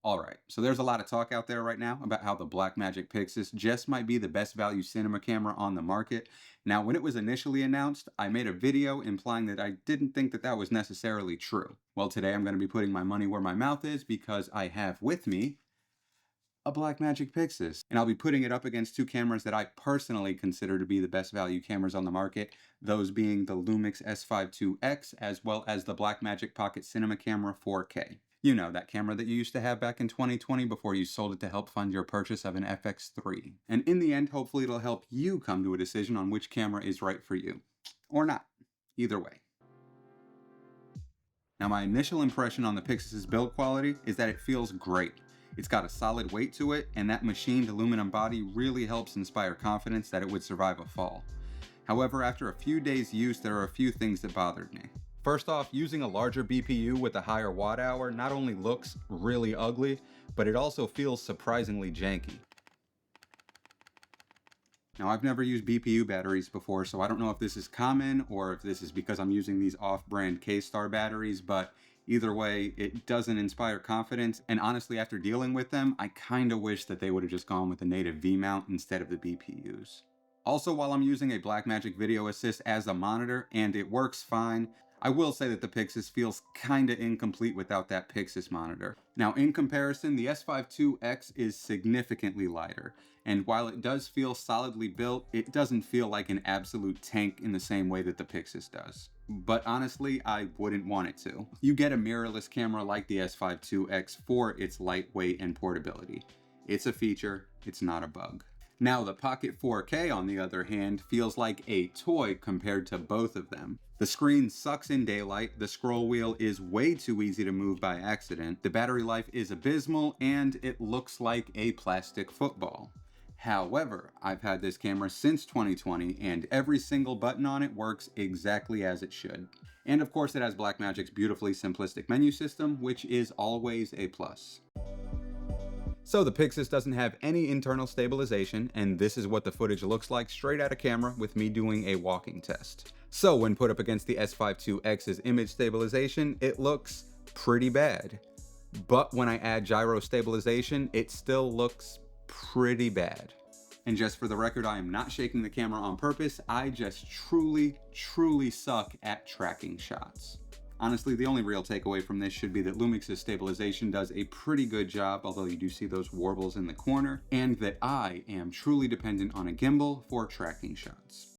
Alright, so there's a lot of talk out there right now about how the Blackmagic Pixus just might be the best value cinema camera on the market. Now, when it was initially announced, I made a video implying that I didn't think that that was necessarily true. Well, today I'm going to be putting my money where my mouth is because I have with me a Blackmagic Pixus. And I'll be putting it up against two cameras that I personally consider to be the best value cameras on the market, those being the Lumix S5 IIX as well as the Blackmagic Pocket Cinema Camera 4K. You know, that camera that you used to have back in 2020 before you sold it to help fund your purchase of an FX3. And in the end, hopefully it'll help you come to a decision on which camera is right for you. Or not. Either way. Now, my initial impression on the Pixus's build quality is that it feels great. It's got a solid weight to it, and that machined aluminum body really helps inspire confidence that it would survive a fall. However, after a few days' use, there are a few things that bothered me. First off, using a larger BPU with a higher watt hour not only looks really ugly, but it also feels surprisingly janky. Now, I've never used BPU batteries before, so I don't know if this is common or if this is because I'm using these off-brand K-Star batteries, but either way, it doesn't inspire confidence, and honestly, after dealing with them, I kinda wish that they would have just gone with the native V-mount instead of the BPUs. Also, while I'm using a Blackmagic Video Assist as a monitor, and it works fine, I will say that the Pixus feels kinda incomplete without that Pixus monitor. Now, in comparison, the S5 IIX is significantly lighter, and while it does feel solidly built, it doesn't feel like an absolute tank in the same way that the Pixus does. But honestly, I wouldn't want it to. You get a mirrorless camera like the S5 IIX for its lightweight and portability. It's a feature, it's not a bug. Now, the Pocket 4K, on the other hand, feels like a toy compared to both of them. The screen sucks in daylight, the scroll wheel is way too easy to move by accident, the battery life is abysmal, and it looks like a plastic football. However, I've had this camera since 2020, and every single button on it works exactly as it should. And of course, it has Blackmagic's beautifully simplistic menu system, which is always a plus. So the Pixus doesn't have any internal stabilization, and this is what the footage looks like straight out of camera with me doing a walking test. So when put up against the S5 IIX's image stabilization, it looks pretty bad. But when I add gyro stabilization, it still looks pretty bad. And just for the record, I am not shaking the camera on purpose, I just truly suck at tracking shots. Honestly, the only real takeaway from this should be that Lumix's stabilization does a pretty good job, although you do see those warbles in the corner, and that I am truly dependent on a gimbal for tracking shots.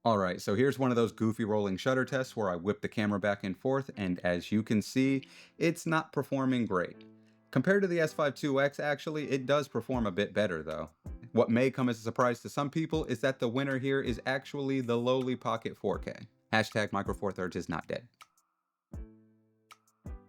Alright, so here's one of those goofy rolling shutter tests where I whip the camera back and forth, and as you can see, it's not performing great. Compared to the S5 IIX, actually, it does perform a bit better though. What may come as a surprise to some people is that the winner here is actually the lowly Pocket 4K. Hashtag Micro Four Thirds is not dead.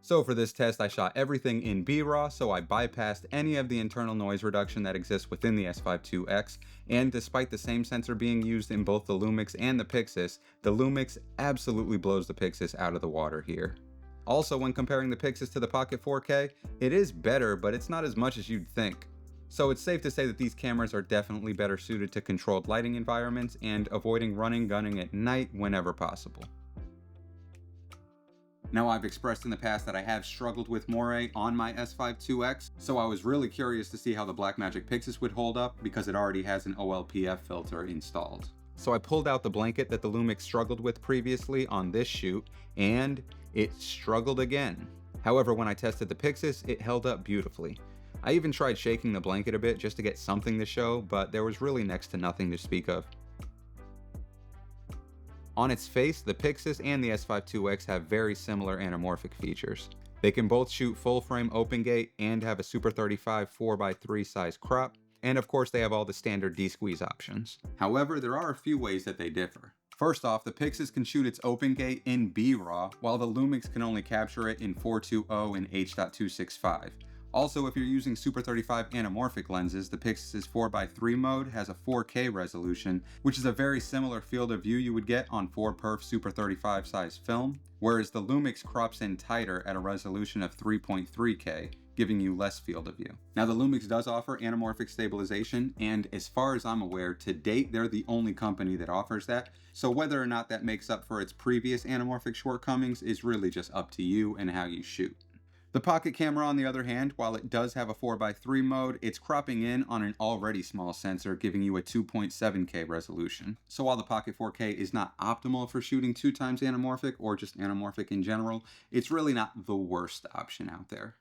So for this test, I shot everything in B-RAW, so I bypassed any of the internal noise reduction that exists within the S5 IIX, and despite the same sensor being used in both the Lumix and the Pixus, the Lumix absolutely blows the Pixus out of the water here. Also, when comparing the Pixus to the Pocket 4K, it is better, but it's not as much as you'd think. So it's safe to say that these cameras are definitely better suited to controlled lighting environments and avoiding running gunning at night whenever possible. Now, I've expressed in the past that I have struggled with moire on my S5 IIX, so I was really curious to see how the Blackmagic Pixus would hold up because it already has an OLPF filter installed. So I pulled out the blanket that the Lumix struggled with previously on this shoot, and it struggled again. However, when I tested the Pixus, it held up beautifully. I even tried shaking the blanket a bit just to get something to show, but there was really next to nothing to speak of. On its face, the Pixus and the S5 IIX have very similar anamorphic features. They can both shoot full frame open gate and have a Super 35 4x3 size crop, and of course they have all the standard D-squeeze options. However, there are a few ways that they differ. First off, the Pixus can shoot its open gate in B-RAW, while the Lumix can only capture it in 420 and H.265. Also, if you're using Super 35 anamorphic lenses, the Pixus's 4x3 mode has a 4K resolution, which is a very similar field of view you would get on 4perf Super 35 size film, whereas the Lumix crops in tighter at a resolution of 3.3K, giving you less field of view. Now, the Lumix does offer anamorphic stabilization, and as far as I'm aware, to date, they're the only company that offers that, so whether or not that makes up for its previous anamorphic shortcomings is really just up to you and how you shoot. The Pocket Camera, on the other hand, while it does have a 4:3 mode, it's cropping in on an already small sensor, giving you a 2.7K resolution. So while the Pocket 4K is not optimal for shooting 2x anamorphic or just anamorphic in general, it's really not the worst option out there.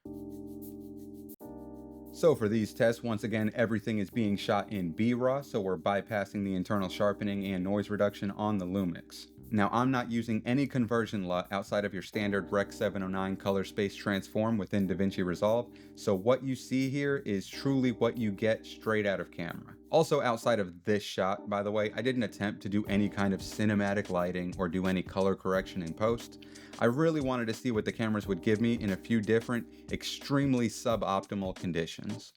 So for these tests, once again, everything is being shot in B-RAW, so we're bypassing the internal sharpening and noise reduction on the Lumix. Now, I'm not using any conversion LUT outside of your standard Rec 709 color space transform within DaVinci Resolve, so what you see here is truly what you get straight out of camera. Also, outside of this shot, by the way, I didn't attempt to do any kind of cinematic lighting or do any color correction in post. I really wanted to see what the cameras would give me in a few different, extremely suboptimal conditions.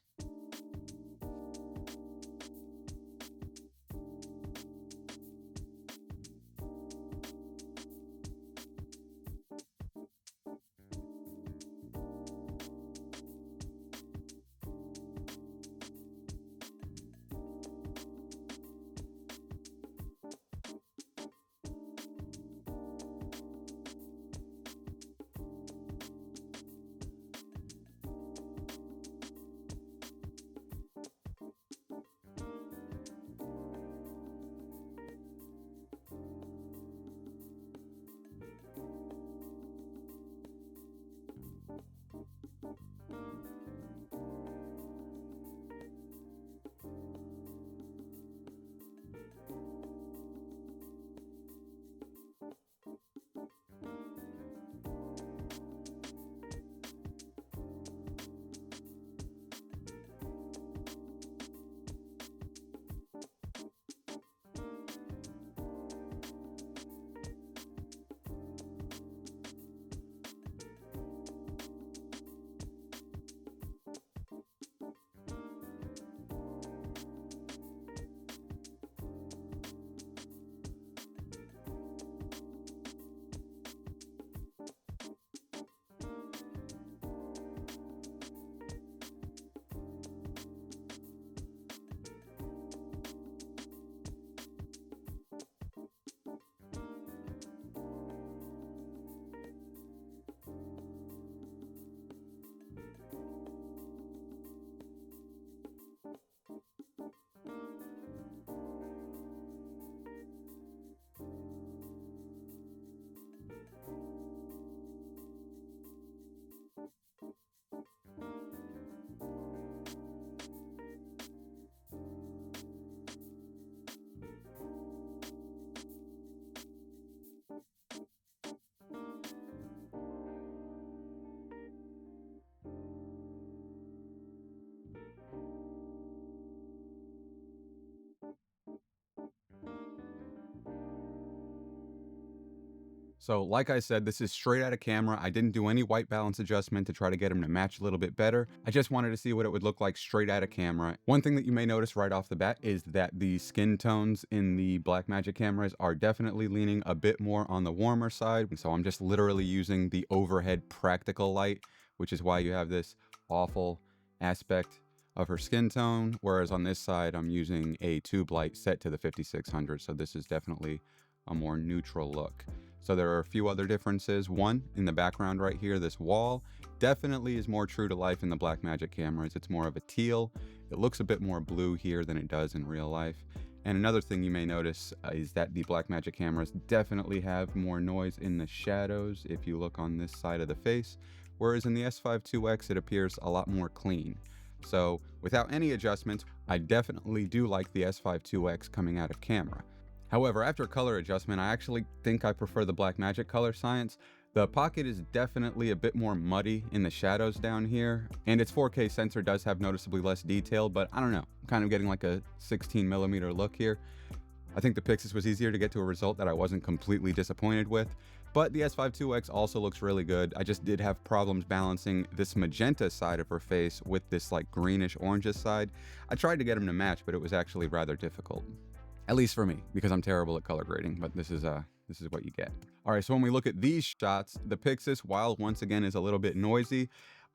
So like I said, this is straight out of camera. I didn't do any white balance adjustment to try to get them to match a little bit better. I just wanted to see what it would look like straight out of camera. One thing that you may notice right off the bat is that the skin tones in the Blackmagic cameras are definitely leaning a bit more on the warmer side. So I'm just literally using the overhead practical light, which is why you have this awful aspect of her skin tone. Whereas on this side, I'm using a tube light set to the 5600. So this is definitely a more neutral look. So there are a few other differences. One, in the background right here, this wall definitely is more true to life in the Blackmagic cameras. It's more of a teal. It looks a bit more blue here than it does in real life. And another thing you may notice is that the Blackmagic cameras definitely have more noise in the shadows if you look on this side of the face, whereas in the S5 IIX it appears a lot more clean. So without any adjustments, I definitely do like the S5 IIX coming out of camera. However, after color adjustment, I actually think I prefer the Blackmagic Color Science. The Pocket is definitely a bit more muddy in the shadows down here, and its 4K sensor does have noticeably less detail, but I don't know, I'm kind of getting like a 16mm look here. I think the Pixis was easier to get to a result that I wasn't completely disappointed with, but the S5 IIX also looks really good. I just did have problems balancing this magenta side of her face with this like greenish orangish side. I tried to get them to match, but it was actually rather difficult. At least for me, because I'm terrible at color grading, but this is what you get. All right, so when we look at these shots, the Pixis, while once again is a little bit noisy,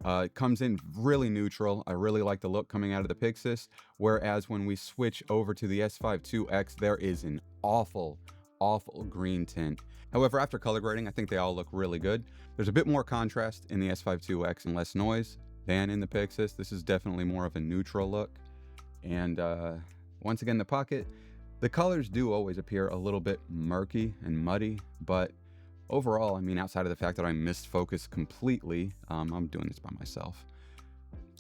it comes in really neutral. I really like the look coming out of the Pixis, whereas when we switch over to the S5 IIX, there is an awful awful green tint. However, after color grading, I think they all look really good. There's a bit more contrast in the S5 IIX and less noise than in the Pixus. This is definitely more of a neutral look. And once again, the pocket, the colors do always appear a little bit murky and muddy, but overall, I mean, outside of the fact that I missed focus completely, I'm doing this by myself,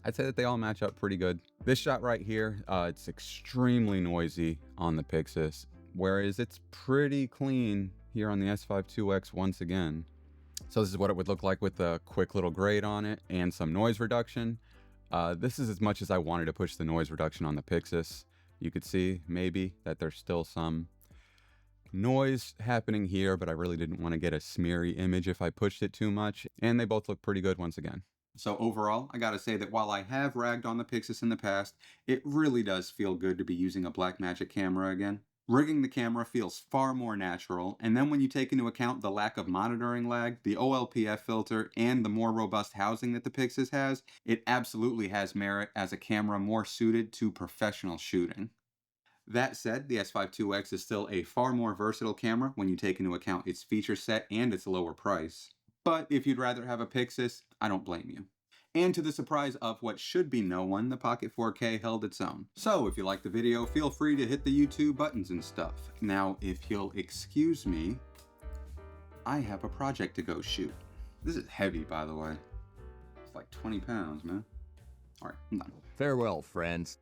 I'd say that they all match up pretty good. This shot right here, it's extremely noisy on the Pixus, whereas it's pretty clean here on the S5 IIX once again. So this is what it would look like with a quick little grade on it and some noise reduction. This is as much as I wanted to push the noise reduction on the Pixus. You could see maybe that there's still some noise happening here, but I really didn't want to get a smeary image if I pushed it too much. And they both look pretty good once again. So overall, I gotta say that while I have ragged on the Pixus in the past, it really does feel good to be using a Blackmagic camera again. Rigging the camera feels far more natural, and then when you take into account the lack of monitoring lag, the OLPF filter, and the more robust housing that the Pixus has, it absolutely has merit as a camera more suited to professional shooting. That said, the S5 IIX is still a far more versatile camera when you take into account its feature set and its lower price. But if you'd rather have a Pixus, I don't blame you. And to the surprise of what should be no one, the Pocket 4K held its own. So if you liked the video, feel free to hit the YouTube buttons and stuff. Now, if you'll excuse me, I have a project to go shoot. This is heavy, by the way. It's like 20 pounds, man. All right, I'm done. Farewell, friends.